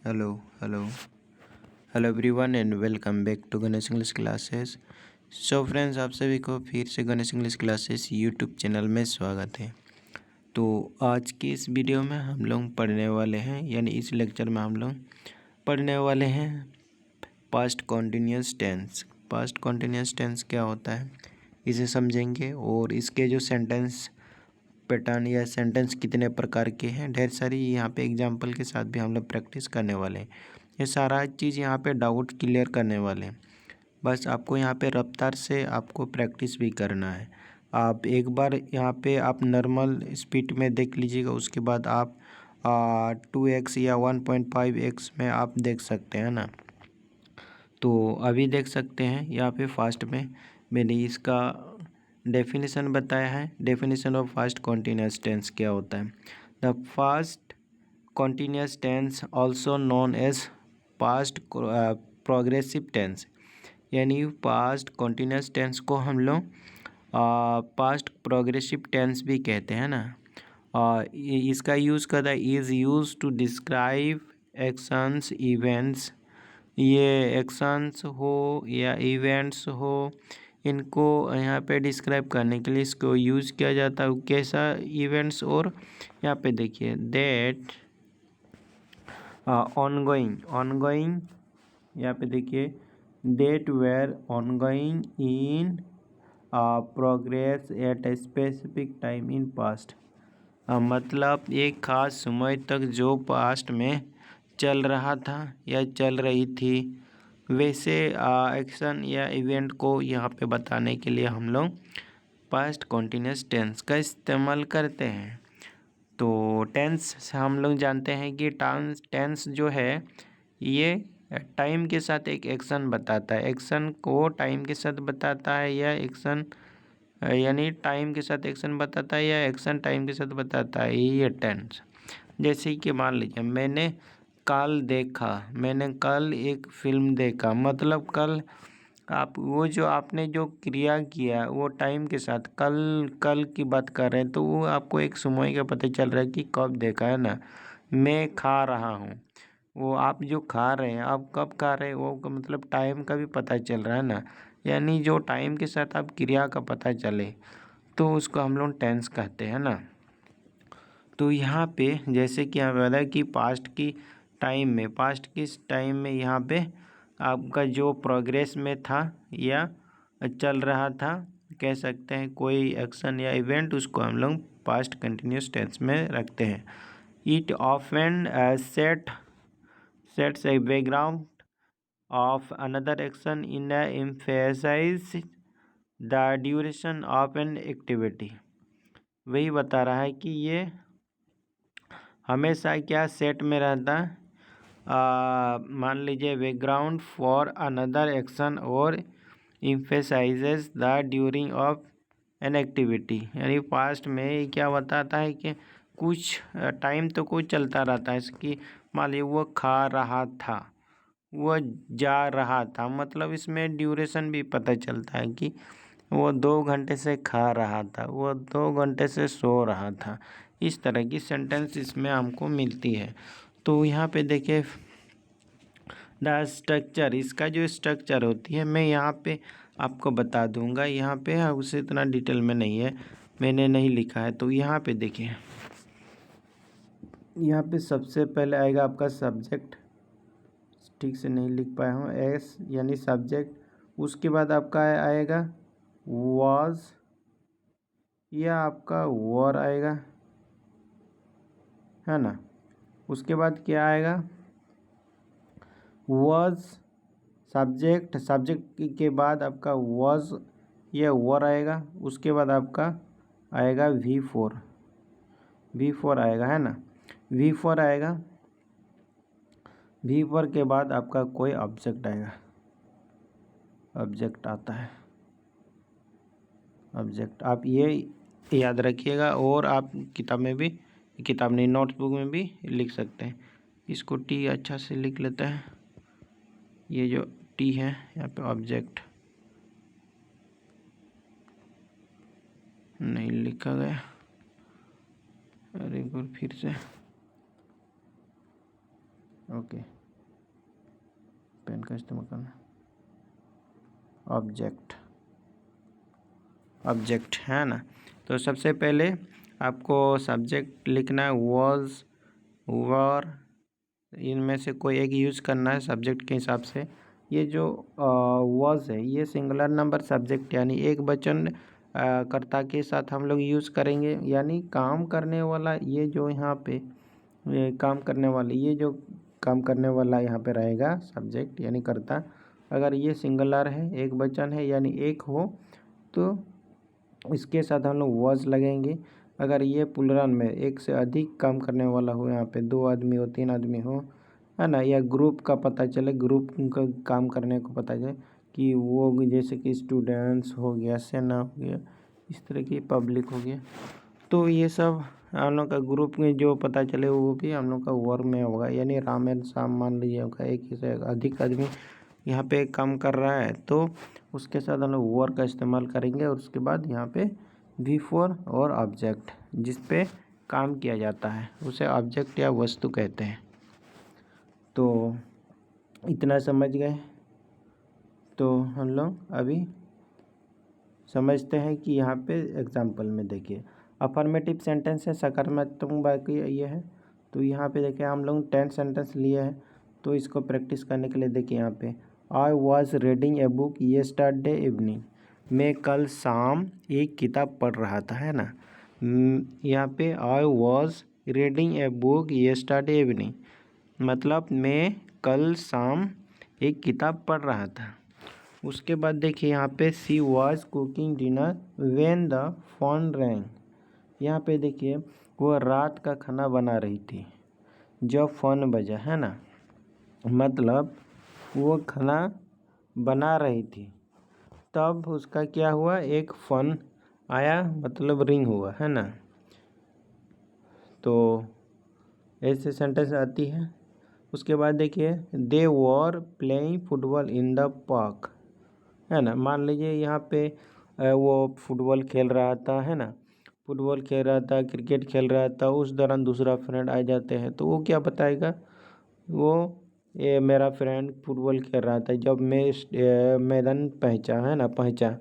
Hello hello hello everyone and welcome back to Ganesh English classes. So friends, आप सभी को फिर से Ganesh English classes YouTube channel में स्वागत है। तो आज की इस वीडियो में हम लोग पढ़ने वाले हैं, यानी इस लेक्चर में हम लोग पढ़ने वाले हैं past continuous tense. Past continuous tense क्या होता है इसे समझेंगे, और इसके जो सेंटेंस पैटर्न या सेंटेंस कितने प्रकार के हैं, ढेर सारी यहाँ पे एग्जांपल के साथ भी हम लोग प्रैक्टिस करने वाले हैं। ये सारा चीज़ यहाँ पे डाउट क्लियर करने वाले हैं। बस आपको यहाँ पे रफ्तार से आपको प्रैक्टिस भी करना है। आप एक बार यहाँ पे आप नॉर्मल स्पीड में देख लीजिएगा, उसके बाद आप 2x या 1.5x में आप देख सकते हैं ना। तो अभी देख सकते हैं यहाँ पे फास्ट में मैंने इसका डेफिनेशन बताया है। Definition of fast continuous tense क्या होता है? The fast continuous tense also known as past progressive tense, यानी पास्ट कॉन्टिन्यूस टेंस को हम लोग पास्ट प्रोग्रेसिव टेंस भी कहते हैं ना। इसका यूज़ करता है is use to describe actions events. ये एक्शंस हो या इवेंट्स हो, इनको यहाँ पे डिस्क्राइब करने के लिए इसको यूज़ किया जाता है। कैसा इवेंट्स? और यहाँ पे देखिए दैट ऑनगोइंग यहाँ पे देखिए that were ongoing in progress at a specific time in past. मतलब एक ख़ास समय तक जो पास्ट में चल रहा था या चल रही थी, वैसे एक्शन या इवेंट को यहाँ पे बताने के लिए हम लोग पास्ट कॉन्टिन्यूस टेंस का इस्तेमाल करते हैं। तो टेंस से हम लोग जानते हैं कि टेंस जो है ये टाइम के साथ एक एक्शन बताता है। एक्शन को टाइम के साथ बताता है, या एक्शन यानी टाइम के साथ एक्शन बताता है, या एक्शन टाइम के साथ बताता है, ये टेंस। जैसे कि मान लीजिए मैंने कल देखा, मैंने कल एक फिल्म देखा, मतलब कल आप वो जो आपने जो क्रिया किया वो टाइम के साथ कल कल की बात कर रहे हैं, तो वो आपको एक समय का पता चल रहा है कि कब देखा है ना। मैं खा रहा हूँ, वो आप जो खा रहे हैं आप कब खा रहे हैं वो का मतलब टाइम का भी पता चल रहा है ना। यानी जो टाइम के साथ आप क्रिया का पता चले तो उसको हम लोग टेंस कहते हैं ना। तो यहाँ पे जैसे कि यहाँ पे बताया कि पास्ट किस टाइम में यहाँ पे आपका जो प्रोग्रेस में था या चल रहा था, कह सकते हैं कोई एक्शन या इवेंट, उसको हम लोग पास्ट कंटिन्यूस टेंस में रखते हैं। It often sets a background of another action in emphasize the duration of an activity. वही बता रहा है कि ये हमेशा क्या सेट में रहता है, मान लीजिए बैकग्राउंड फॉर अनदर एक्शन और emphasizes the during of an activity. यानी पास्ट में ये क्या बताता है कि कुछ टाइम तो कुछ चलता रहता है। इसकी मान लीजिए वो खा रहा था, वो जा रहा था, मतलब इसमें ड्यूरेशन भी पता चलता है कि वो 2 घंटे से खा रहा था, वो 2 घंटे से सो रहा था। इस तरह की सेंटेंस इसमें हमको मिलती है। तो यहाँ पे देखिए द स्ट्रक्चर, इसका जो स्ट्रक्चर होती है मैं यहाँ पे आपको बता दूंगा। यहाँ पे उसे इतना डिटेल में नहीं है, मैंने नहीं लिखा है। तो यहाँ पे देखिए, यहाँ पे सबसे पहले आएगा आपका सब्जेक्ट, ठीक से नहीं लिख पाया हूँ, एस यानी सब्जेक्ट। उसके बाद आपका आएगा वाज, या आपका वर आएगा, है ना। उसके बाद क्या आएगा, वाज सब्जेक्ट के बाद आपका वाज या वर आएगा। उसके बाद आपका आएगा वी फोर आएगा, है ना। वी4 आएगा, वी4 के बाद आपका कोई ऑब्जेक्ट आएगा, ऑब्जेक्ट आता है, ऑब्जेक्ट। आप ये याद रखिएगा, और आप किताब नहीं नोटबुक में भी लिख सकते हैं। इसको टी अच्छा से लिख लेते हैं। ये जो टी है यहाँ पे ऑब्जेक्ट नहीं लिखा गया, अरे एक बार फिर से ओके, पेन का इस्तेमाल करना। ऑब्जेक्ट है ना। तो सबसे पहले आपको सब्जेक्ट लिखना है वॉज, वर, इनमें से कोई एक यूज़ करना है सब्जेक्ट के हिसाब से। ये जो वॉज है ये सिंगुलर नंबर सब्जेक्ट यानी एक वचन कर्ता के साथ हम लोग यूज़ करेंगे, यानी काम करने वाला ये जो यहाँ पे काम करने वाली ये जो काम करने वाला यहाँ पे रहेगा सब्जेक्ट यानी कर्ता। अगर ये सिंगुलर है, एक वचन है यानी एक हो, तो इसके साथ हम लोग वॉज लगेंगे। अगर ये प्लुरल में एक से अधिक काम करने वाला हो, यहाँ पे 2 आदमी हो, 3 आदमी हो, है ना, या ग्रुप का पता चले, ग्रुप का काम करने को पता चले कि वो जैसे कि स्टूडेंट्स हो गया, सेना हो गया, इस तरह की पब्लिक हो गया, तो ये सब हम लोग का ग्रुप में जो पता चले वो भी हम लोग का वर्क में होगा। यानी राम एंड श्याम मान लीजिए होगा, एक से अधिक आदमी यहाँ पे काम कर रहा है, तो उसके साथ हम लोग वर्क का इस्तेमाल करेंगे। और उसके बाद यहाँ पे V4 और ऑब्जेक्ट जिस पे काम किया जाता है उसे ऑब्जेक्ट या वस्तु कहते हैं। तो इतना समझ गए। तो हम लोग अभी समझते हैं कि यहाँ पे एग्जाम्पल में देखिए अफर्मेटिव सेंटेंस है, सकारात्मक वाक्य ये है। तो यहाँ पे देखिए हम लोग 10 सेंटेंस लिए हैं, तो इसको प्रैक्टिस करने के लिए देखिए यहाँ पे आई was reading a book yesterday evening, मैं कल शाम एक किताब पढ़ रहा था, है ना। यहाँ पे आई was reading a book yesterday evening मतलब मैं कल शाम एक किताब पढ़ रहा था। उसके बाद देखिए यहाँ पे she was cooking dinner when the phone rang, यहाँ पे देखिए वो रात का खाना बना रही थी जब फ़ोन बजा, है ना। मतलब वो खाना बना रही थी तब उसका क्या हुआ, एक फ़ोन आया, मतलब रिंग हुआ, है ना। तो ऐसे सेंटेंस आती है। उसके बाद देखिए they were playing football in the park, है ना। मान लीजिए यहाँ पे वो फुटबॉल खेल रहा था, है ना, फुटबॉल खेल रहा था, क्रिकेट खेल रहा था, उस दौरान दूसरा फ्रेंड आ जाते हैं, तो वो क्या बताएगा, वो ये मेरा फ्रेंड फुटबॉल खेल रहा था जब मैं मैदान पहुँचा, है ना, पहुँचा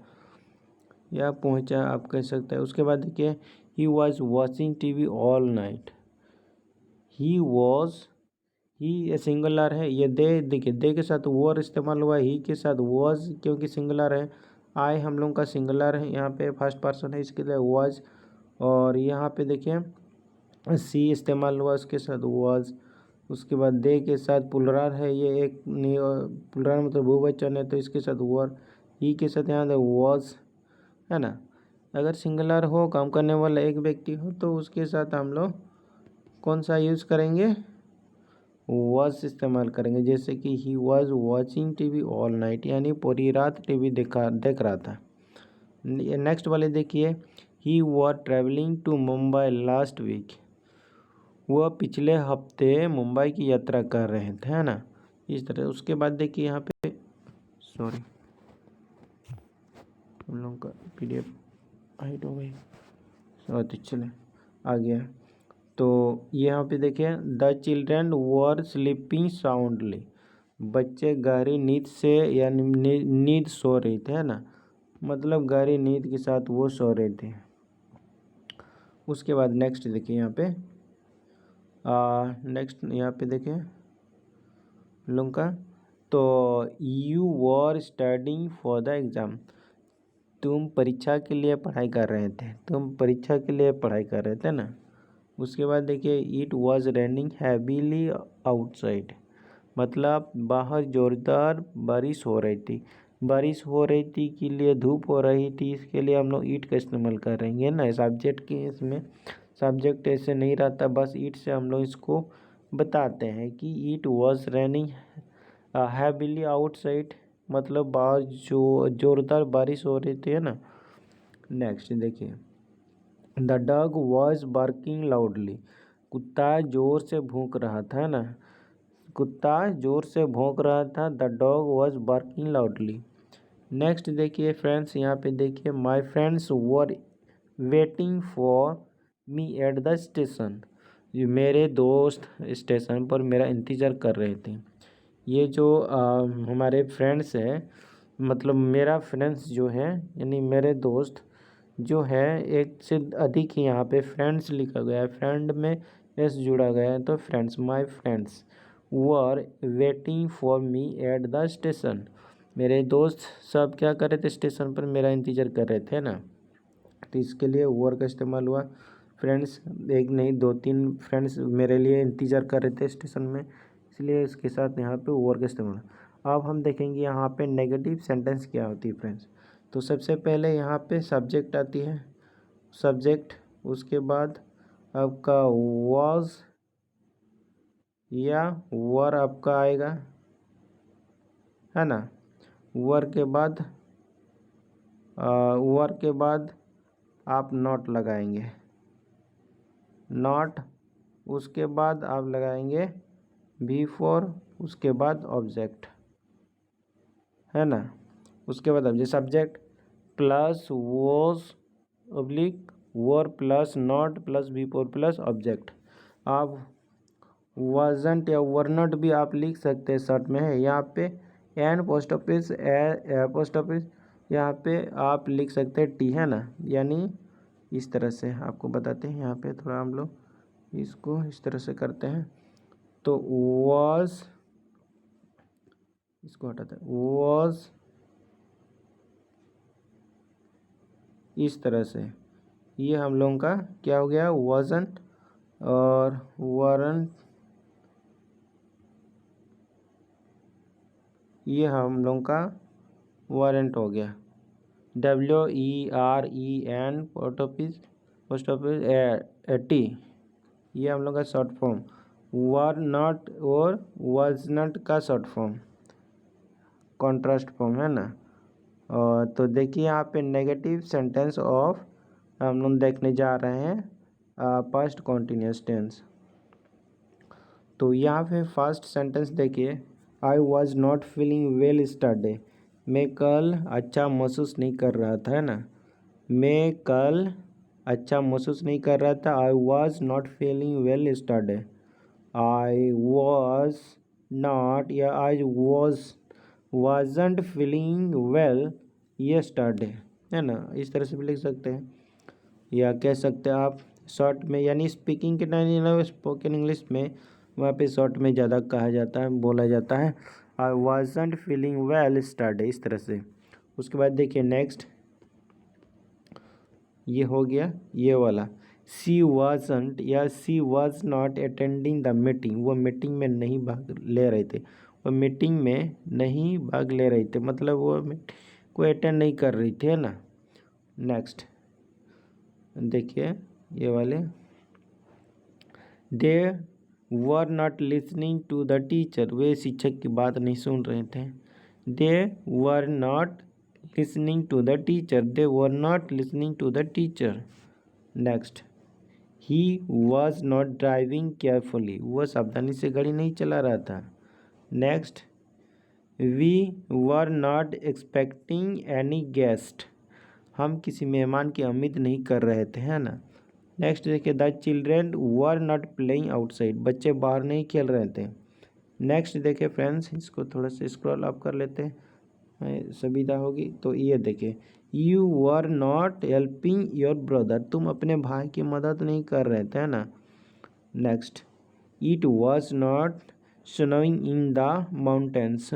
या पहुँचा आप कह सकते हैं। उसके बाद देखिए he was watching TV all night, he was, he singular है, ये दे देखिए दे के साथ वॉर इस्तेमाल हुआ, ही के साथ वॉज क्योंकि सिंगुलर है, आई हम लोग का सिंगुलर है, यहाँ पे फर्स्ट पर्सन है इसके लिए वॉज। और यहाँ पे देखिए सी इस्तेमाल हुआ उसके साथ वॉज। उसके बाद दे के साथ प्लुरल है, ये एक प्लुरल मतलब बहुवचन है, तो इसके साथ वॉर। ही के साथ यहाँ वॉज, है ना। अगर सिंगुलर हो, काम करने वाला एक व्यक्ति हो, तो उसके साथ हम लोग कौन सा यूज़ करेंगे, वॉज इस्तेमाल करेंगे। जैसे कि he was watching TV all night यानी पूरी रात टीवी देख रहा था। नेक्स्ट वाले देखिए he was travelling to Mumbai last week, वह पिछले हफ्ते मुंबई की यात्रा कर रहे थे, है ना, इस तरह। उसके बाद देखिए यहाँ पे सॉरी हम लोग का PDF हाइट हो गई, तो चले आ गया। तो यहाँ पे देखिए the children were sleeping soundly, बच्चे गहरी नींद से या नींद सो रहे थे, है ना, मतलब गहरी नींद के साथ वो सो रहे थे। उसके बाद नेक्स्ट देखिए यहाँ पे नेक्स्ट यहाँ पे देखिए लोग का, तो you were studying for the exam, तुम परीक्षा के लिए पढ़ाई कर रहे थे, तुम परीक्षा के लिए पढ़ाई कर रहे थे ना। उसके बाद देखिए it was raining heavily outside, मतलब बाहर ज़ोरदार बारिश हो रही थी, बारिश हो रही थी के लिए धूप हो रही थी, इसके लिए हम लोग ईट का इस्तेमाल कर रहे हैं ना। सब्जेक्ट के इसमें सब्जेक्ट ऐसे नहीं रहता, बस ईट से हम लोग इसको बताते हैं कि it was raining heavily outside, मतलब बाहर जो ज़ोरदार बारिश हो रही थी, है ना। नेक्स्ट देखिए the dog was barking loudly, कुत्ता जोर से भौंक रहा था, ना, कुत्ता जोर से भौंक रहा था, the dog was barking loudly. Next देखिए फ्रेंड्स, यहाँ पे देखिए my friends were waiting for me at the station, मेरे दोस्त स्टेशन पर मेरा इंतज़ार कर रहे थे। ये जो हमारे फ्रेंड्स हैं, मतलब मेरा फ्रेंड्स जो है यानी मेरे दोस्त जो है, एक से अधिक ही यहाँ पे फ्रेंड्स लिखा गया है, फ्रेंड में एस जुड़ा गया है, तो friends, my friends were waiting for me at the station. मेरे दोस्त सब क्या कर रहे थे, स्टेशन पर मेरा इंतज़ार कर रहे थे ना, तो इसके लिए वर का इस्तेमाल हुआ। फ्रेंड्स एक नहीं 2-3 फ्रेंड्स मेरे लिए इंतज़ार कर रहे थे स्टेशन में, इसलिए इसके साथ यहाँ पे वर का इस्तेमाल। अब हम देखेंगे यहाँ पे नेगेटिव सेंटेंस क्या होती है फ्रेंड्स। तो सबसे पहले यहाँ पे सब्जेक्ट आती है, सब्जेक्ट, उसके बाद आपका वाज या वर आपका आएगा, है ना। वर के बाद आप नॉट लगाएंगे, नॉट, उसके बाद आप लगाएंगे बिफोर, उसके बाद ऑब्जेक्ट, है ना। उसके बाद object, subject plus was oblique were plus not plus before plus object. आप वाजंट या वरनट भी आप लिख सकते हैं, शॉर्ट में है यहाँ पे an post office post office, यहाँ पे आप लिख सकते हैं टी, है ना। यानी इस तरह से आपको बताते हैं, यहाँ पे थोड़ा हम लोग इसको इस तरह से करते हैं। तो वॉज, इसको हटाते हैं, वॉज इस तरह से, ये हम लोगों का क्या हो गया, वॉजंट और वरंट, ये हम लोगों का वारंट हो गया। WEREN पोस्ट ऑफिस टी, ये हम लोग का शॉर्ट फॉर्म। वर नॉट और वाज नॉट का शॉर्ट फॉर्म, कॉन्ट्रास्ट फॉर्म, है ना। और तो देखिए यहाँ पे नेगेटिव सेंटेंस ऑफ हम लोग देखने जा रहे हैं पास्ट कॉन्टिन्यूस टेंस। तो यहाँ पे फर्स्ट सेंटेंस देखिए, आई was not feeling well yesterday, मैं कल अच्छा महसूस नहीं कर रहा था, है ना। मैं कल अच्छा महसूस नहीं कर रहा था, I was not feeling well yesterday. I was not या I wasn't feeling well yesterday, है ना। इस तरह से भी लिख सकते हैं, या कह सकते हैं आप शॉर्ट में, यानी स्पीकिंग के टाइम स्पोकन इंग्लिश में वहाँ पे शॉर्ट में ज़्यादा कहा जाता है, बोला जाता है, आई वाजंट फीलिंग वेल यस्टरडे, इस तरह से। उसके बाद देखिए नेक्स्ट, ये हो गया ये वाला, सी वाजंट या she was not attending the meeting, वो मीटिंग में नहीं भाग ले रहे थे, वो मीटिंग में नहीं भाग ले रहे थे, मतलब वो को अटेंड नहीं कर रही थी, है ना। नेक्स्ट देखिए ये वाले, they were not listening to the teacher, वे शिक्षक की बात नहीं सुन रहे थे। They were not listening to the teacher, they were not listening to the teacher. Next, he was not driving carefully, वह सावधानी से गाड़ी नहीं चला रहा था। Next, we were not expecting any guest, हम किसी मेहमान की उम्मीद नहीं कर रहे थे, है ना। नेक्स्ट देखिए, the children were not playing outside, बच्चे बाहर नहीं खेल रहे थे। नेक्स्ट देखिए फ्रेंड्स, इसको थोड़ा सा स्क्रॉल अप कर लेते हैं, सुविधा होगी। तो ये देखिए, you were not helping your brother, तुम अपने भाई की मदद नहीं कर रहे थे, है ना। Next, it was not snowing in the mountains,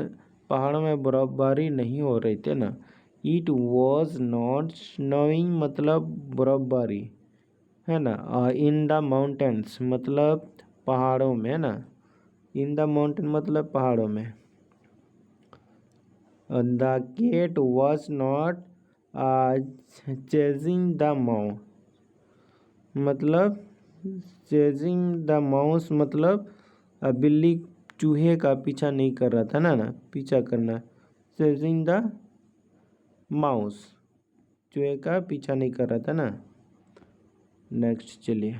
पहाड़ों में बर्फबारी नहीं हो रही थी ना। इट वॉज नॉट स्नोइंग मतलब बर्फबारी, है ना। इन द माउंटेन्स मतलब पहाड़ों में, है ना। इन द माउंटेन मतलब पहाड़ों में। The cat was not chasing the mouse, मतलब चेजिंग द माउस मतलब बिल्ली चूहे का पीछा नहीं कर रहा था, ना पीछा करना, चेजिंग द माउस, चूहे का पीछा नहीं कर रहा था ना। नेक्स्ट चलिए,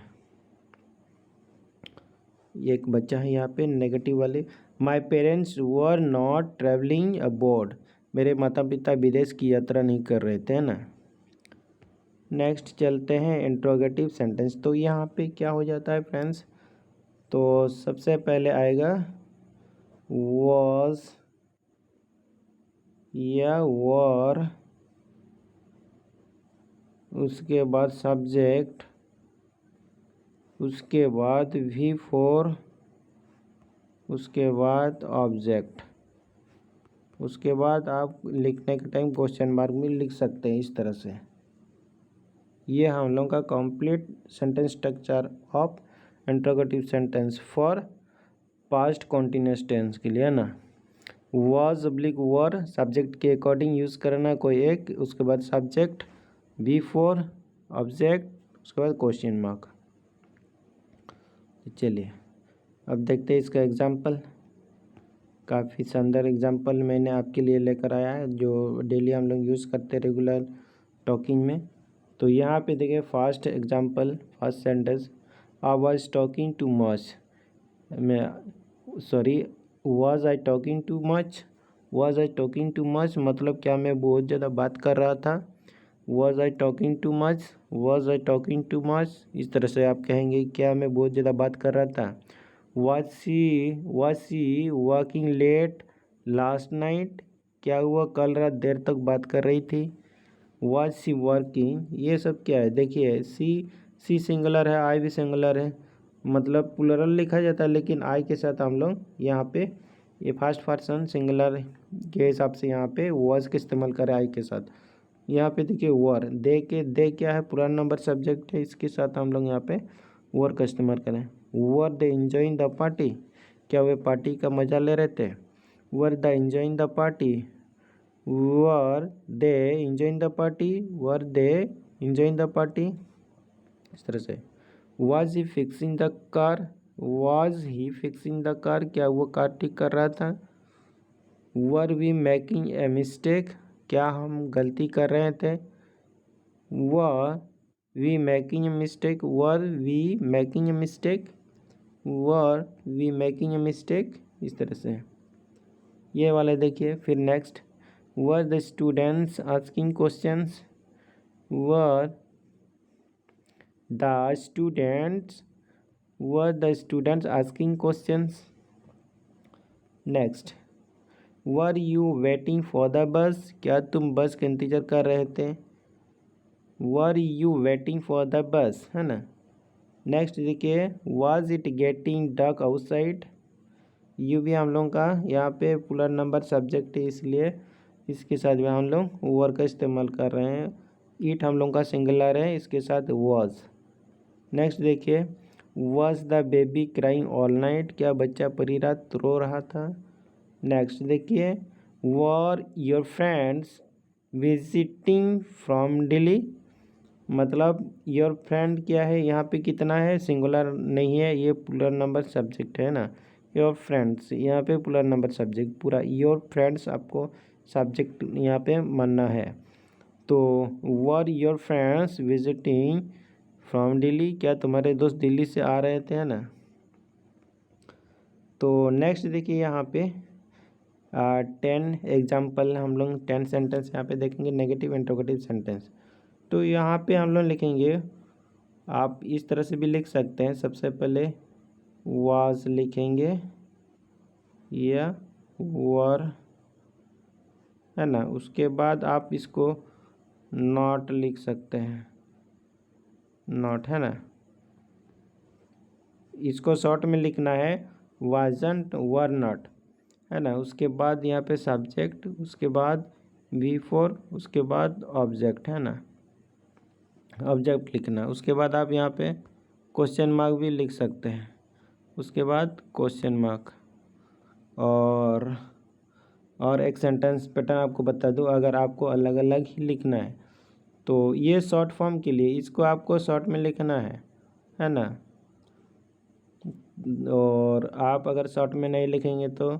एक बच्चा है यहाँ पे नेगेटिव वाले, my parents were not traveling abroad, मेरे माता पिता विदेश की यात्रा नहीं कर रहे थे, ना। नेक्स्ट चलते हैं इंट्रोगेटिव सेंटेंस। तो यहाँ पे क्या हो जाता है फ्रेंड्स, तो सबसे पहले आएगा was या were, उसके बाद सब्जेक्ट, उसके बाद V4, उसके बाद ऑब्जेक्ट। उसके बाद आप लिखने के टाइम क्वेश्चन मार्क भी लिख सकते हैं इस तरह से। ये हम लोग का complete sentence structure of interrogative sentence for past continuous tense के लिए है ना। वाज ऑब्लिक वर, सब्जेक्ट के अकॉर्डिंग यूज़ करना कोई एक, उसके बाद सब्जेक्ट, V4, ऑब्जेक्ट, उसके बाद क्वेश्चन मार्क। चलिए अब देखते हैं इसका एग्जाम्पल। काफ़ी शानदार एग्जाम्पल मैंने आपके लिए लेकर आया है जो डेली हम लोग यूज़ करते हैं रेगुलर टॉकिंग में। तो यहाँ पे देखिए first example, first sentence, I was talking too much, was I talking too much. Was I talking too much मतलब क्या मैं बहुत ज़्यादा बात कर रहा था। Was I talking too much, was I talking too much, इस तरह से आप कहेंगे क्या मैं बहुत ज़्यादा बात कर रहा था। was she working late last night, क्या हुआ कल रात देर तक बात कर रही थी। was she working, ये सब क्या है देखिए, सी सिंगुलर है, आई भी सिंगुलर है, मतलब प्लूरल लिखा जाता है, लेकिन आई के साथ हम लोग यहाँ पे ये फर्स्ट पर्सन सिंगुलर के हिसाब से यहाँ पे was का इस्तेमाल करें आई के साथ। यहाँ पे देखिए वर, दे क्या है, पुराना नंबर सब्जेक्ट है, इसके साथ हम लोग यहाँ पे वर का इस्तेमाल करें। Were they enjoying the party, क्या वे पार्टी का मज़ा ले रहे थे। Were the enjoying the party, were they enjoying the party, were they enjoying the party, इस तरह से। Was he fixing the car, was he fixing the car, क्या वो कार ठीक कर रहा था। Were we making a mistake, क्या हम गलती कर रहे थे। Were we making a mistake, were we making a mistake, were we making a mistake, इस तरह से। ये वाले देखिए फिर next, were the students asking questions, were the students, were the students asking questions. Next, were you waiting for the bus, क्या तुम bus का इंतज़ार कर रहे थे। Were you waiting for the bus, है ना। नेक्स्ट देखिए, was it getting dark outside, यू भी हम लोग का यहाँ पे पुलर नंबर सब्जेक्ट है, इसलिए इसके साथ भी हम लोग वर का इस्तेमाल कर रहे हैं। इट हम लोग का सिंगुलर है, इसके साथ वाज। नेक्स्ट देखिए, was the baby crying all night, क्या बच्चा पूरी रात रो रहा था। नेक्स्ट देखिए, were your friends visiting from Delhi, मतलब योर फ्रेंड क्या है यहाँ पे कितना है, सिंगुलर नहीं है, ये प्लूरल नंबर सब्जेक्ट है ना। योर फ्रेंड्स यहाँ पे प्लूरल नंबर सब्जेक्ट पूरा, योर फ्रेंड्स आपको सब्जेक्ट यहाँ पे मानना है। तो were your friends visiting from Delhi, क्या तुम्हारे दोस्त दिल्ली से आ रहे थे, है ना। तो नेक्स्ट देखिए यहाँ पे 10 एग्जाम्पल, हम लोग 10 सेंटेंस यहाँ पे देखेंगे, नेगेटिव इंट्रोगेटिव सेंटेंस। तो यहाँ पे हम लोग लिखेंगे, आप इस तरह से भी लिख सकते हैं। सबसे पहले वाज लिखेंगे या वर, है ना। उसके बाद आप इसको नॉट लिख सकते हैं, नॉट, है ना। इसको शॉर्ट में लिखना है, वाजंट वर नॉट, है ना। उसके बाद यहाँ पे सब्जेक्ट, उसके बाद V4, उसके बाद ऑब्जेक्ट, है ना, ऑब्जेक्ट लिखना। उसके बाद आप यहाँ पे क्वेश्चन मार्क भी लिख सकते हैं, उसके बाद क्वेश्चन मार्क। और एक सेंटेंस पैटर्न आपको बता दूँ, अगर आपको अलग अलग ही लिखना है तो ये शॉर्ट फॉर्म के लिए इसको आपको शॉर्ट में लिखना है ना। और आप अगर शॉर्ट में नहीं लिखेंगे तो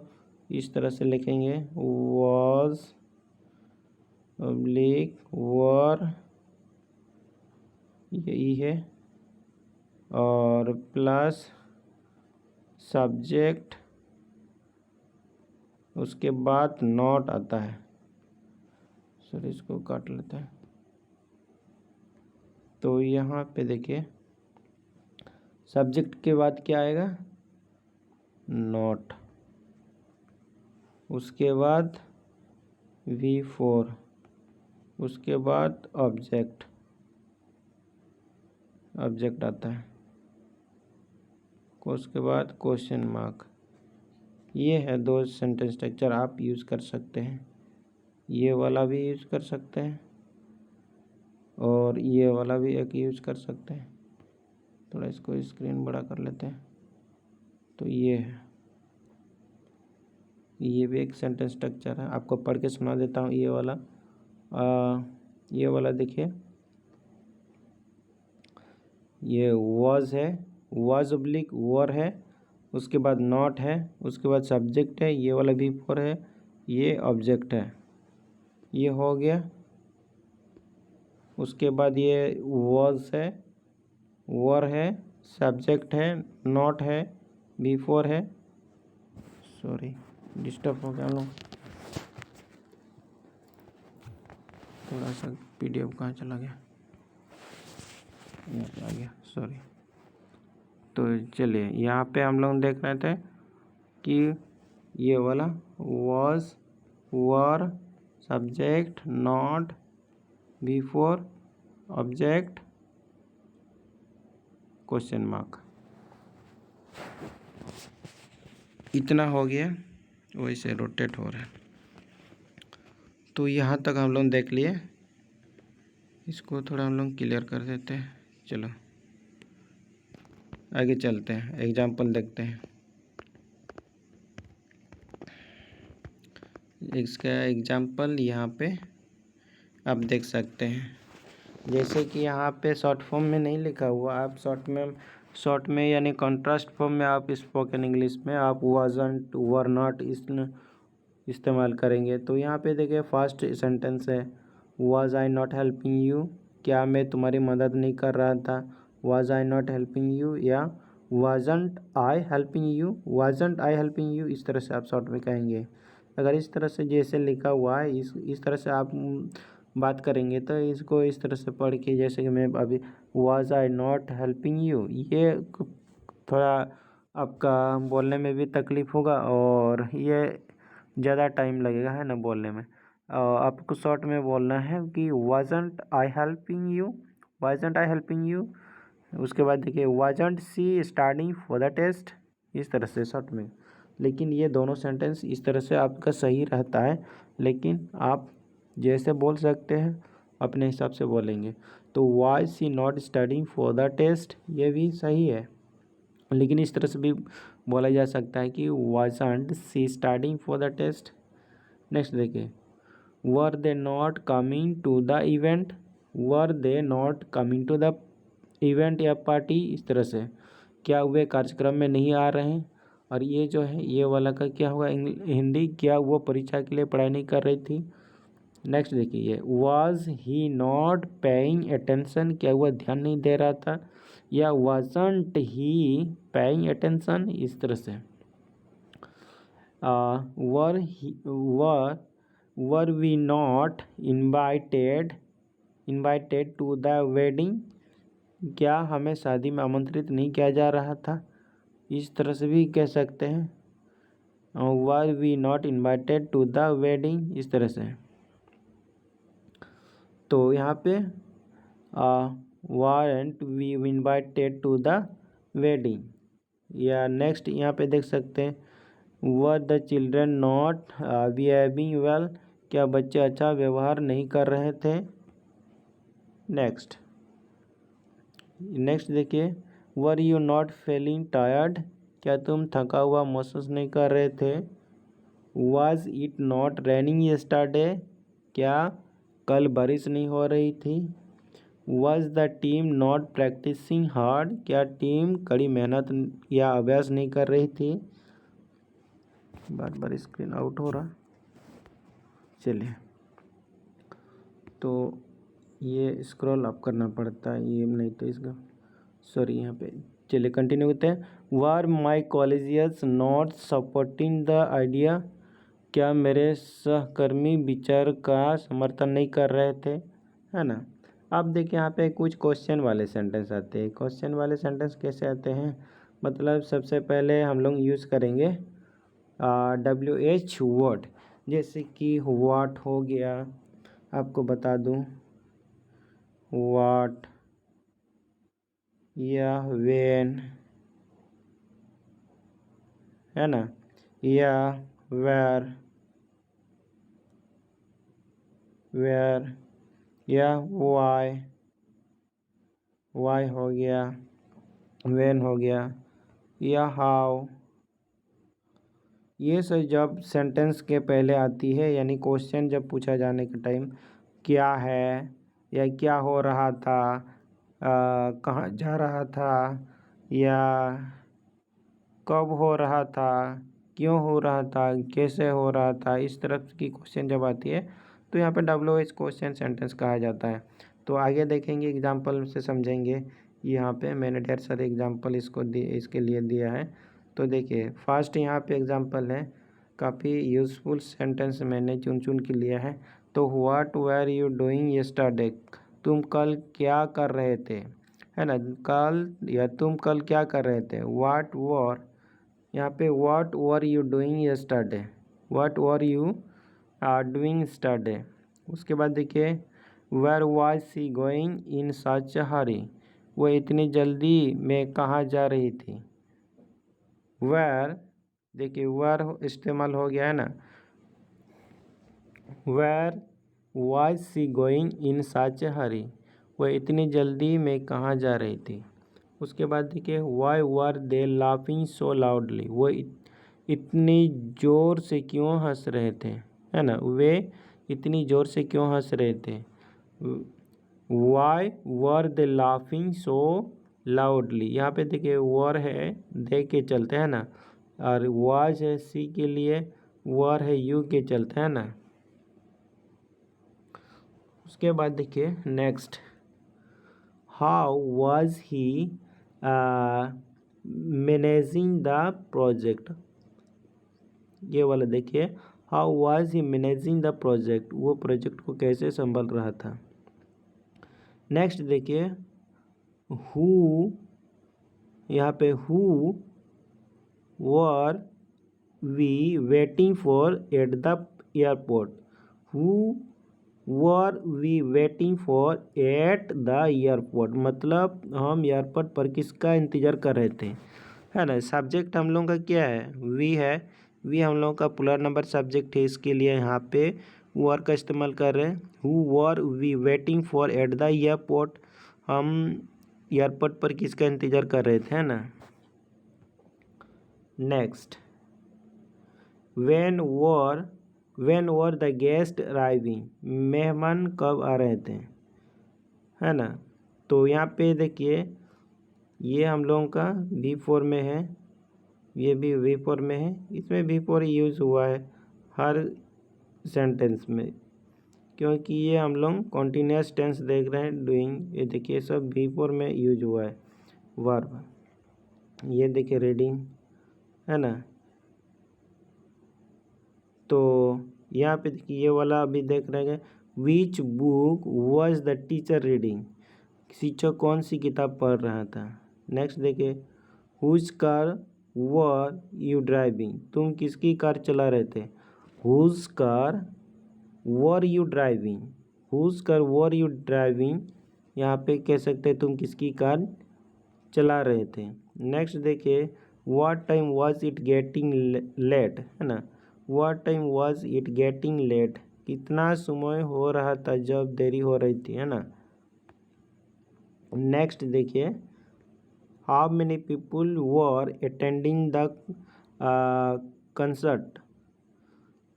इस तरह से लिखेंगे, वॉज ऑब्लिक वर, यही है, और प्लस सब्जेक्ट, उसके बाद नॉट आता है। सर इसको काट लेते हैं। तो यहाँ पे देखिए, सब्जेक्ट के बाद क्या आएगा, नॉट, उसके बाद V4, उसके बाद ऑब्जेक्ट आता है, उसके बाद क्वेश्चन मार्क। ये है दो सेंटेंस स्ट्रक्चर आप यूज़ कर सकते हैं। ये वाला भी यूज़ कर सकते हैं और ये वाला भी एक यूज़ कर सकते हैं। थोड़ा इसको स्क्रीन बड़ा कर लेते हैं। तो ये है, ये भी एक सेंटेंस स्ट्रक्चर है। आपको पढ़ के सुना देता हूँ। ये वाला देखिए, ये वॉज है, वॉज ऑब्लिक वर है, उसके बाद नॉट है, उसके बाद सब्जेक्ट है, ये वाला V4 है, ये ऑब्जेक्ट है, ये हो गया। उसके बाद ये वॉज है, वर है, सब्जेक्ट है, नॉट है, V4 है। सॉरी डिस्टर्ब हो गया हम लोग। थोड़ा सा PDF कहाँ चला गया, यहाँ पे आ गया, सॉरी। तो चलिए यहाँ पे हम लोग देख रहे थे कि ये वाला was, were, subject, not, V4, object, question mark, इतना हो गया। वैसे रोटेट हो रहा है। तो यहाँ तक हम लोग देख लिए। इसको थोड़ा हम लोग क्लियर कर देते हैं। चलो आगे चलते हैं, एग्जाम्पल देखते हैं। इसका एग्जाम्पल यहाँ पे आप देख सकते हैं। जैसे कि यहाँ पे शॉर्ट फॉर्म में नहीं लिखा हुआ, आप शॉर्ट में यानी कॉन्ट्रास्ट फॉर्म में आप स्पोकन इंग्लिश में आप वाजंट, वर नॉट इस्तेमाल करेंगे। तो यहाँ पे देखिए फर्स्ट सेंटेंस है, was I not helping you, क्या मैं तुम्हारी मदद नहीं कर रहा था। Was I not helping you या wasn't I helping you, wasn't I helping you, इस तरह से आप शॉर्ट में कहेंगे। अगर इस तरह से जैसे लिखा हुआ है इस तरह से आप बात करेंगे तो इसको इस तरह से पढ़ के, जैसे कि मैं अभी was I not helping you, ये थोड़ा आपका बोलने में भी तकलीफ़ होगा और ये ज़्यादा टाइम लगेगा, है ना, बोलने में। आपको शॉर्ट में बोलना है कि wasn't I helping you, wasn't I helping you. उसके बाद देखिए wasn't she studying for the test, इस तरह से शॉर्ट में। लेकिन ये दोनों सेंटेंस इस तरह से आपका सही रहता है, लेकिन आप जैसे बोल सकते हैं अपने हिसाब से बोलेंगे। तो why she not studying for the test, ये भी सही है, लेकिन इस तरह से भी बोला जा सकता है कि wasn't she studying for the test. Next देखिए, were they not coming to the event, were they not coming to the event या पार्टी, इस तरह से क्या वे कार्यक्रम में नहीं आ रहे हैं। और ये जो है ये वाला का क्या होगा हिंदी, क्या वो परीक्षा के लिए पढ़ाई नहीं कर रही थी। नेक्स्ट देखिए, was he not paying attention, क्या वह ध्यान नहीं दे रहा था, या वाजंट ही पेइंग अटेंशन, इस तरह से। Were we not invited to the wedding, क्या हमें शादी में आमंत्रित नहीं किया जा रहा था, इस तरह से भी कह सकते हैं। Were we not invited to the wedding, इस तरह से। तो यहाँ पे weren't we invited to the wedding. या नेक्स्ट यहाँ पे देख सकते हैं, were the children not behaving well, क्या बच्चे अच्छा व्यवहार नहीं कर रहे थे। नेक्स्ट देखिए, were you not feeling tired, क्या तुम थका हुआ महसूस नहीं कर रहे थे। Was it not raining yesterday, क्या कल बारिश नहीं हो रही थी। Was the team not practising hard, क्या टीम कड़ी मेहनत या अभ्यास नहीं कर रही थी। बार बार स्क्रीन आउट हो रहा, चलिए तो ये स्क्रॉल अप करना पड़ता है, ये नहीं तो इसका सॉरी यहाँ पे। चलिए कंटिन्यू करते हैं। वार माई कॉलेजियस नॉट सपोर्टिंग द आइडिया, क्या मेरे सहकर्मी विचार का समर्थन नहीं कर रहे थे, है ना। अब देखिए यहाँ पे कुछ क्वेश्चन वाले सेंटेंस आते हैं। क्वेश्चन वाले सेंटेंस कैसे आते हैं, मतलब सबसे पहले हम लोग यूज़ करेंगे WH वर्ड, जैसे कि व्हाट हो गया, आपको बता दूं व्हाट या व्हेन, है ना, या वेयर या वाई हो गया, व्हेन हो गया, या हाउ। ये सब जब सेंटेंस के पहले आती है, यानी क्वेश्चन जब पूछा जाने के टाइम क्या है या क्या हो रहा था, कहाँ जा रहा था, या कब हो रहा था, क्यों हो रहा था, कैसे हो रहा था, इस तरह की क्वेश्चन जब आती है तो यहाँ पे WH क्वेश्चन सेंटेंस कहा जाता है। तो आगे देखेंगे, एग्जाम्पल से समझेंगे। यहाँ पे मैंने ढेर सारे एग्जाम्पल इसके लिए दिया है। तो देखिए फर्स्ट यहाँ पे एग्जाम्पल है, काफ़ी यूज़फुल सेंटेंस मैंने चुन चुन के लिया है। तो what were you doing yesterday, तुम कल क्या कर रहे थे, है ना, कल या तुम कल क्या कर रहे थे। व्हाट वर, यहाँ पे what were you doing yesterday, what were you doing yesterday. उसके बाद देखिए where was she going in such hurry, वो इतनी जल्दी में कहाँ जा रही थी। वेयर, देखिए वेयर इस्तेमाल हो गया है ना, where was she going in such hurry, वो इतनी जल्दी में कहाँ जा रही थी। उसके बाद देखिए why were they laughing so loudly, वो इतनी ज़ोर से क्यों हंस रहे थे, है ना, वे इतनी ज़ोर से क्यों हंस रहे थे। Why were they laughing so loudly, यहाँ पे देखिए वर है दे के चलते हैं ना, और वाज है सी के लिए, वर है यू के चलते हैं ना। उसके बाद देखिए next, how was he managing the project, ये वाला देखिए how was he managing the project, वो प्रोजेक्ट को कैसे संभाल रहा था। नेक्स्ट देखिए हु, यहाँ पे who were we waiting for at the airport, who were we waiting for at the airport, मतलब हम एयरपोर्ट पर किसका इंतज़ार कर रहे थे, है ना। सब्जेक्ट हम लोगों का क्या है, वी है, वी हम लोगों का पुलर नंबर सब्जेक्ट है, इसके लिए यहाँ पे वर का इस्तेमाल कर रहे हैं। Who were we waiting for at the airport, हम एयरपोर्ट पर किसका इंतज़ार कर रहे थे, है ना। Next when were the guest arriving, मेहमान कब आ रहे थे, है ना। तो यहाँ पे देखिए ये हम लोगों का V4 में है, ये भी V4 में है, इसमें V4 यूज़ हुआ है हर सेंटेंस में, क्योंकि ये हम लोग कॉन्टीन्यूअस टेंस देख रहे हैं डूइंग, ये देखिए सब V4 में यूज हुआ है वर्ब। ये देखिए रीडिंग, है ना। तो यहाँ पे देखिए ये वाला अभी देख रहे हैं, which book was the teacher reading, शिक्षक कौन सी किताब पढ़ रहा था। नेक्स्ट देखिए whose car were you driving, तुम किसकी कार चला रहे थे। Whose car were you driving, whose car were you driving, यहाँ पे कह सकते हैं तुम किसकी कार चला रहे थे। नेक्स्ट देखिए what time was it getting late, है ना, what time was it getting late, कितना समय हो रहा था जब देरी हो रही थी, है ना। नेक्स्ट देखिए how many people were attending the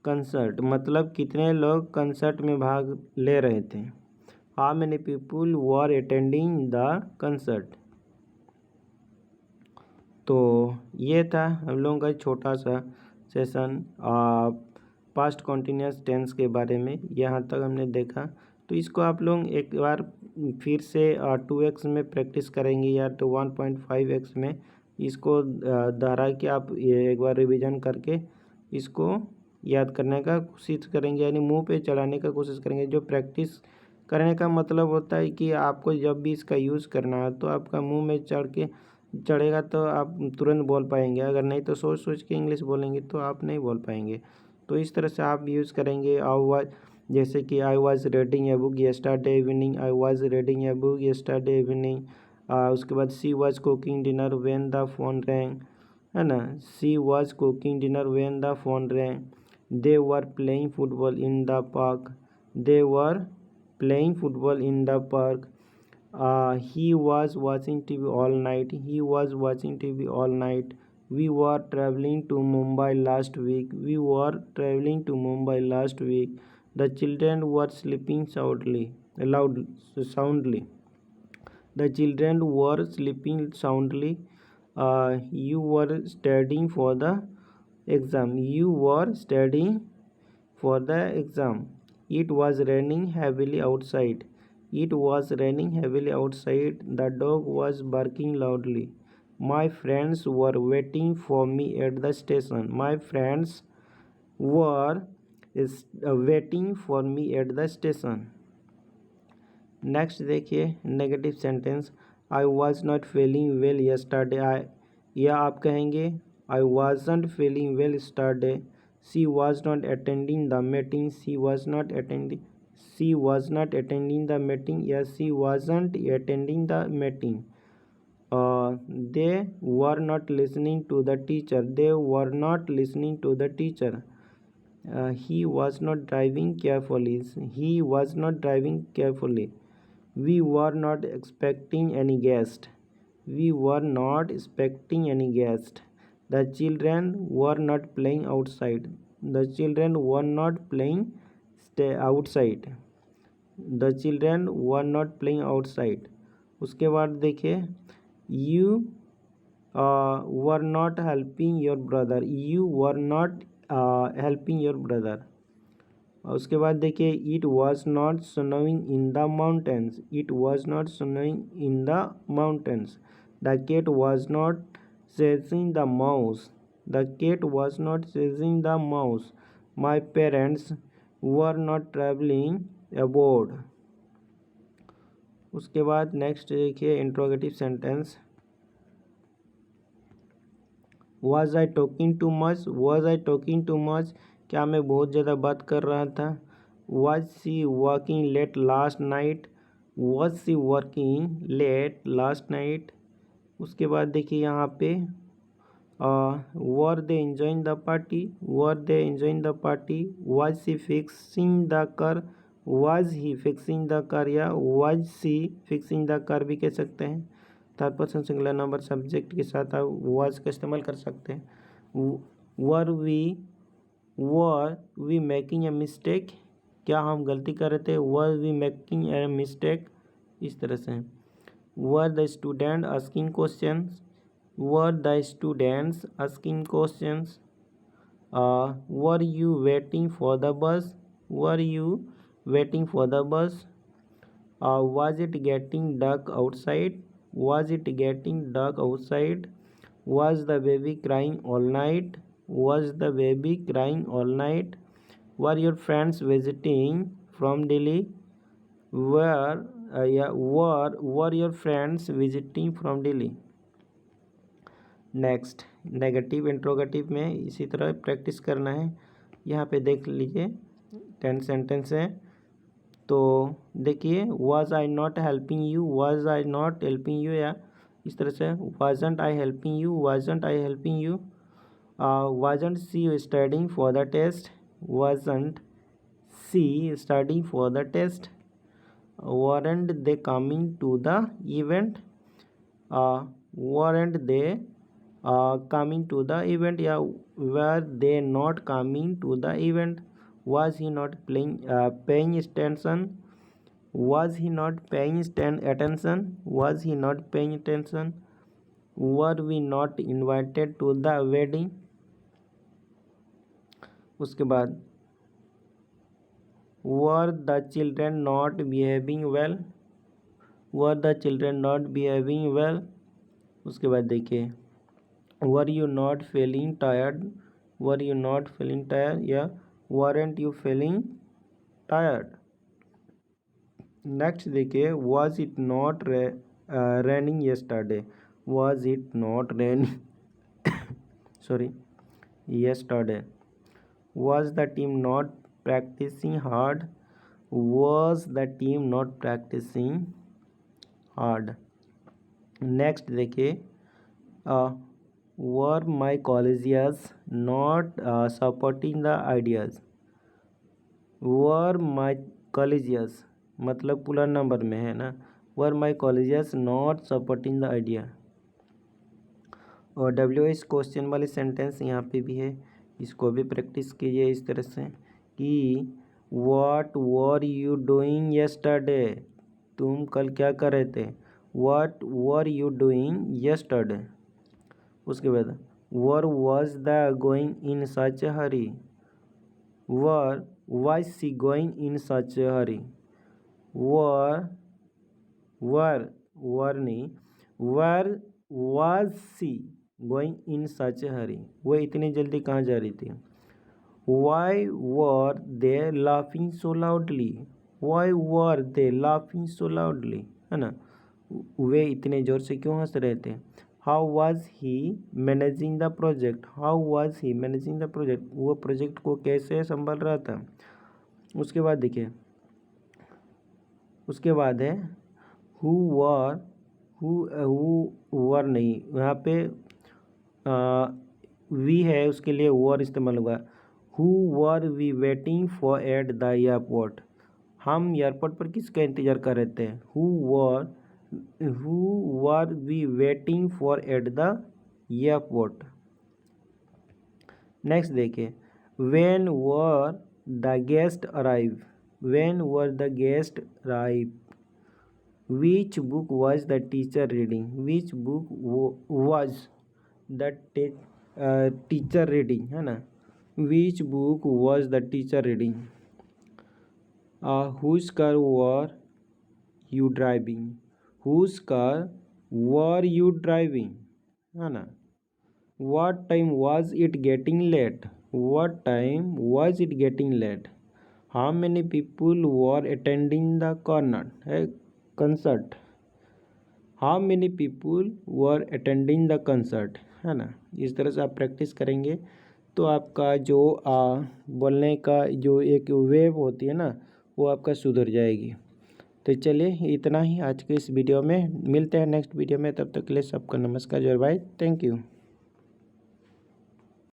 concert, मतलब कितने लोग कंसर्ट में भाग ले रहे थे। How many people were attending the concert. तो ये था हम लोगों का छोटा सा सेशन पास्ट कॉन्टीन्यूअस टेंस के बारे में, यहाँ तक हमने देखा। तो इसको आप लोग एक बार फिर से 2x में प्रैक्टिस करेंगे या तो 1.5x में, इसको दोहरा के आप एक बार रिवीजन करके इसको याद करने का कोशिश करेंगे, यानी मुंह पे चढ़ाने का कोशिश करेंगे। जो प्रैक्टिस करने का मतलब होता है कि आपको जब भी इसका यूज़ करना है तो आपका मुंह में चढ़ के चढ़ेगा तो आप तुरंत बोल पाएंगे, अगर नहीं तो सोच सोच के इंग्लिश बोलेंगे तो आप नहीं बोल पाएंगे। तो इस तरह से आप यूज़ करेंगे। जैसे कि I was reading a book yesterday evening, I was reading a book yesterday evening. उसके बाद she was cooking dinner when the phone rang, है ना, she was cooking dinner when the phone rang. They were playing football in the park, they were playing football in the park. He was watching TV all night. He was watching TV all night. We were traveling to Mumbai last week. We were traveling to Mumbai last week. The children were sleeping soundly. The children were sleeping soundly. You were studying for the exam. You were studying for the exam. It was raining heavily outside. It was raining heavily outside. The dog was barking loudly. My friends were waiting for me at the station. My friends were waiting for me at the station. Next देखिए negative sentence, I was not feeling well yesterday. या आप कहेंगे I wasn't feeling well yesterday. She was not attending the meeting, she was not attending the meeting, या she wasn't attending the meeting. They were not listening to the teacher, they were not listening to the teacher. He was not driving carefully. He was not driving carefully. We were not expecting any guest. We were not expecting any guest. The children were not playing outside. The children were not playing outside. The children were not playing outside. उसके बाद देखिए you were not helping your brother. You were not helping your brother. और उसके बाद देखिए it was not snowing in the mountains, it was not snowing in the mountains. The cat was not chasing the mouse, the cat was not chasing the mouse. My parents were not travelling abroad. उसके बाद next देखिए interrogative sentence, was I talking too much, was I talking too much, क्या मैं बहुत ज़्यादा बात कर रहा था। Was she working late last night, was she working late last night. उसके बाद देखिए यहाँ पे were they enjoying the party, were they enjoying the party. Was she fixing the car, was he fixing the car, या was she fixing the car भी कह सकते हैं। Third person singular number subject के साथ आप वॉज का इस्तेमाल कर सकते हैं। Were we making a mistake, क्या हम गलती कर रहे थे। Were we making a mistake, इस तरह से। Were the student asking questions, were the students asking questions. Were you waiting for the बस, वर यू वेटिंग फॉर द बस। Was it getting dark outside, was it getting dark outside। Was the baby crying all night, was the baby crying all night। Were your friends visiting from Delhi, were your friends visiting from Delhi। Next negative interrogative में इसी तरह practice करना है। यहाँ पे देख लीजिए 10 sentence है। तो देखिए was I not helping you, was I not helping you, या इस तरह से wasn't I helping you, wasn't I helping you. Wasn't she studying for the test, wasn't she studying for the test. weren't they coming to the event, weren't they coming to the event, या were they not coming to the event। was he not paying attention, was he not paying attention, was he not paying attention। were we not invited to the wedding। उसके बाद were the children not behaving well, were the children not behaving well। उसके बाद देखिए were you not feeling tired, were you not feeling tired, या weren't you feeling tired। Next देखिए was it not raining yesterday, Was it not raining? Sorry. Yesterday. Was the team not practicing hard? Was the team not practicing hard? Next देखिए, वर माई कॉलेजियस not supporting the ideas. वर माई कॉलेजियस मतलब puller number में है ना, वर माई कॉलेजियस not supporting the idea. और WH question वाले sentence यहाँ पे भी है, इसको भी प्रैक्टिस कीजिए इस तरह से कि what were you doing yesterday, तुम कल क्या कर रहे थे। What were you doing yesterday. उसके बाद where was the going in such a hurry, where was she going in such a hurry. Where नहीं, where was she going in such a हरी, वो इतनी जल्दी कहाँ जा रही थी। Why were they laughing so loudly, why were they laughing so loudly, है ना, वे इतने ज़ोर से क्यों हंस रहे थे। How was he managing the project, how was he managing the project, वो प्रोजेक्ट को कैसे संभाल रहा था। उसके बाद देखिए, उसके बाद है हु वर नहीं, यहाँ पे वी है, उसके लिए वर इस्तेमाल होगा। Who were we waiting for at the airport, हम एयरपोर्ट पर किसका इंतज़ार कर रहे थे। Who were we waiting for at the airport. Next देखिए, when were the guest arrive, when were the guest arrive. Which book was the teacher reading, which book was the teacher reading, है ना, which book was the teacher reading. Whose car were you driving, whose car were you driving, है ना। What time was it getting late, what time was it getting late. How many people were attending the concert, how many people were attending the concert, है ना। इस तरह से आप practice करेंगे तो आपका जो बोलने का जो एक वेव होती है ना, वो आपका सुधर जाएगी। तो चलिए इतना ही आज के इस वीडियो में, मिलते हैं नेक्स्ट वीडियो में, तब तक के लिए सबका नमस्कार, जय भाई, थैंक यू।